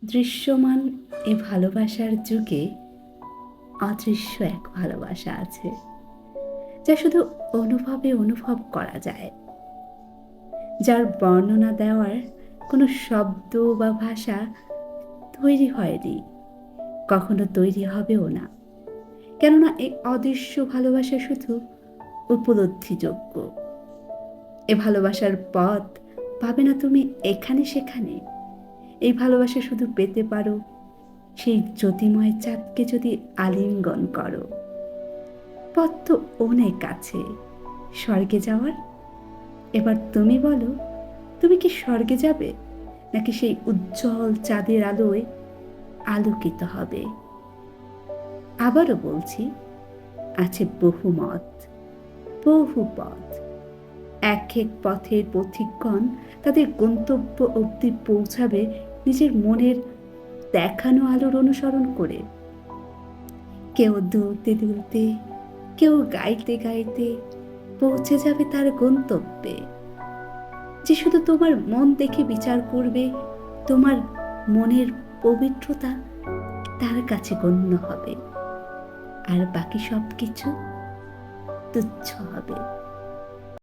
দৃশ্যমান এ ভালোবাসার যুগে অদৃশ্য এক ভালোবাসা আছে, যা শুধু অনুভবে অনুভব করা যায়, যার বর্ণনা দেওয়ার কোনো শব্দ বা ভাষা তৈরি হয়নি, কখনো তৈরি হবেও না। কেননা এই অদৃশ্য ভালোবাসা শুধু উপলব্ধিযোগ্য। এ ভালোবাসার পথ পাবে না তুমি এখানে সেখানে। এই ভালোবাসা শুধু পেতে পারো সেই জ্যোতিময় চাঁদকে যদি আলিঙ্গন করো। পথ তো অনেক আছে স্বর্গে যাওয়ার। এবার তুমি বলো, তুমি কি স্বর্গে যাবে, নাকি সেই উজ্জ্বল চাঁদের আলোয় আলোকিত হবে? আবারও বলছি, আছে বহু মত, বহু পথ। এক এক পথের পথিকগণ তাদের গন্তব্য অবধি পৌঁছাবে নিজের মনের দেখানো আলোর অনুসরণ করে। কেউ দুলতে দুলতে, কেউ গাইতে গাইতে পৌঁছে যাবে তার গন্তব্যে। যে শুধু তোমার মন দেখে বিচার করবে, তোমার মনের পবিত্রতা তার কাছে গণ্য হবে, আর বাকি সব কিছু তুচ্ছ হবে।